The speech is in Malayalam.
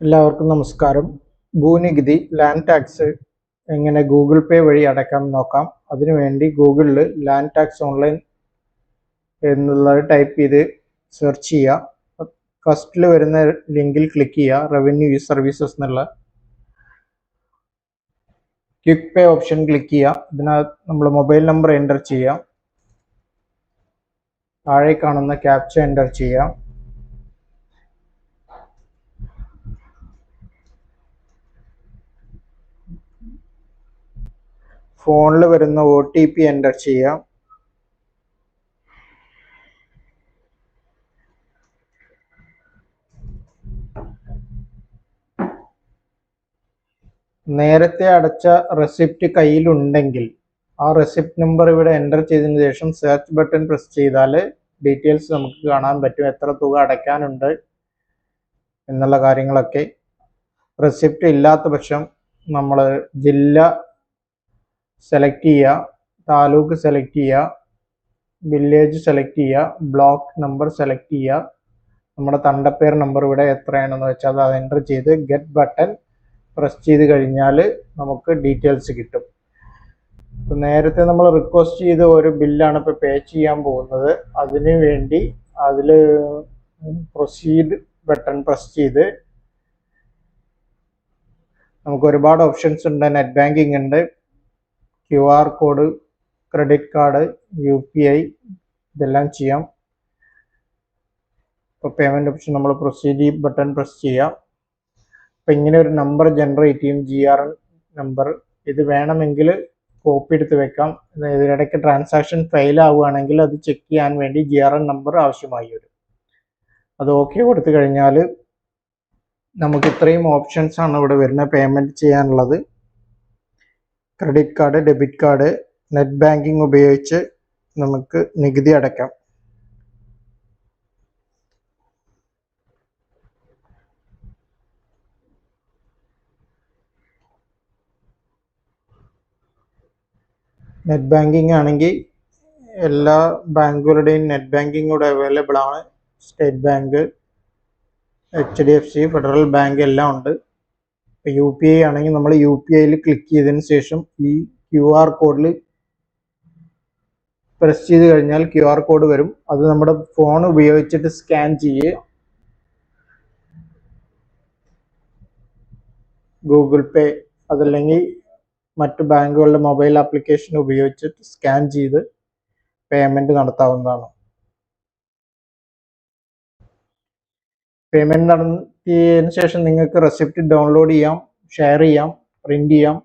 എല്ലാവർക്കും നമസ്കാരം. ഭൂനികുതി, ലാൻഡ് ടാക്സ് എങ്ങനെ ഗൂഗിൾ പേ വഴി അടയ്ക്കാം നോക്കാം. അതിനുവേണ്ടി ഗൂഗിളിൽ ലാൻഡ് ടാക്സ് ഓൺലൈൻ എന്നുള്ളത് ടൈപ്പ് ചെയ്ത് സെർച്ച് ചെയ്യുക. ഫസ്റ്റിൽ വരുന്ന ലിങ്കിൽ ക്ലിക്ക് ചെയ്യുക. റവന്യൂ ഇ സർവീസസ് എന്നുള്ള ക്വിക്ക് പേ ഓപ്ഷൻ ക്ലിക്ക് ചെയ്യുക. ഇതിനകത്ത് നമ്മൾ മൊബൈൽ നമ്പർ എൻ്റർ ചെയ്യുക. താഴെ കാണുന്ന ക്യാപ്ച എൻ്റർ ചെയ്യുക. ഫോണിൽ വരുന്ന OTP എൻ്റർ ചെയ്യുക. നേരത്തെ അടച്ച റെസിപ്റ്റ് കയ്യിലുണ്ടെങ്കിൽ ആ റെസിപ്റ്റ് നമ്പർ ഇവിടെ എൻ്റർ ചെയ്തതിന് ശേഷം സെർച്ച് ബട്ടൺ പ്രസ് ചെയ്താൽ ഡീറ്റെയിൽസ് നമുക്ക് കാണാൻ പറ്റും. എത്ര തുക അടയ്ക്കാനുണ്ട് എന്നുള്ള കാര്യങ്ങളൊക്കെ. റെസിപ്റ്റ് ഇല്ലാത്ത പക്ഷം നമ്മൾ ജില്ല സെലക്ട് ചെയ്യുക, താലൂക്ക് സെലക്ട് ചെയ്യുക, വില്ലേജ് സെലക്ട് ചെയ്യുക, ബ്ലോക്ക് നമ്പർ സെലക്ട് ചെയ്യുക. നമ്മുടെ തണ്ടപ്പേർ നമ്പർ ഇവിടെ എത്രയാണെന്ന് വെച്ചാൽ അത് എൻ്റർ ചെയ്ത് ഗെറ്റ് ബട്ടൺ പ്രസ് ചെയ്ത് കഴിഞ്ഞാൽ നമുക്ക് ഡീറ്റെയിൽസ് കിട്ടും. ഇപ്പം നേരത്തെ നമ്മൾ റിക്വസ്റ്റ് ചെയ്ത ഒരു ബില്ലാണ് ഇപ്പോൾ പേ ചെയ്യാൻ പോകുന്നത്. അതിനു വേണ്ടി അതിൽ പ്രൊസീഡ് ബട്ടൺ പ്രസ് ചെയ്ത് നമുക്ക് ഒരുപാട് ഓപ്ഷൻസ് ഉണ്ട്. നെറ്റ് ബാങ്കിങ് ഉണ്ട്, QR code, credit card, UPI ഇതെല്ലാം ചെയ്യാം. ഇപ്പോൾ പേയ്മെൻറ്റ് ഓപ്ഷൻ നമ്മൾ പ്രൊസീഡ് ബട്ടൺ പ്രസ് ചെയ്യാം. അപ്പം ഇങ്ങനെ ഒരു നമ്പർ ജനറേറ്റ് ചെയ്യും, GRN നമ്പർ. ഇത് വേണമെങ്കിൽ കോപ്പി എടുത്ത് വെക്കാം. ഇതിനിടയ്ക്ക് ട്രാൻസാക്ഷൻ ഫെയിൽ ആവുകയാണെങ്കിൽ അത് ചെക്ക് ചെയ്യാൻ വേണ്ടി GRN നമ്പർ ആവശ്യമായി വരും. അത് ഓക്കെ കൊടുത്തു കഴിഞ്ഞാൽ നമുക്ക് ഇത്രയും ഓപ്ഷൻസ് ആണ് ഇവിടെ വരുന്നത് പേയ്മെൻറ്റ് ചെയ്യാനുള്ളത്. Credit card, debit card, net banking ഉപയോഗിച്ച് നമുക്ക് നികുതി അടയ്ക്കാം. നെറ്റ് ബാങ്കിങ് ആണെങ്കിൽ എല്ലാ ബാങ്കുകളുടെയും നെറ്റ് ബാങ്കിങ് ഇവിടെ അവൈലബിൾ ആണ്. State bank, HDFC, federal bank എല്ലാം ഉണ്ട്. ഇപ്പോൾ UPI ആണെങ്കിൽ നമ്മൾ UPIയിൽ ക്ലിക്ക് ചെയ്തതിന് ശേഷം ഈ QR കോഡിൽ പ്രസ് ചെയ്ത് കഴിഞ്ഞാൽ QR കോഡ് വരും. അത് നമ്മുടെ ഫോൺ ഉപയോഗിച്ചിട്ട് സ്കാൻ ചെയ്യുക. ഗൂഗിൾ പേ അതല്ലെങ്കിൽ മറ്റ് ബാങ്കുകളുടെ മൊബൈൽ ആപ്ലിക്കേഷൻ ഉപയോഗിച്ചിട്ട് സ്കാൻ ചെയ്ത് പേയ്മെൻറ്റ് നടത്താവുന്നതാണ്. പേയ്മെൻറ്റ് നടത്തിയതിന് ശേഷം നിങ്ങൾക്ക് റെസിപ്റ്റ് ഡൗൺലോഡ് ചെയ്യാം, ഷെയർ ചെയ്യാം, പ്രിൻ്റ് ചെയ്യാം.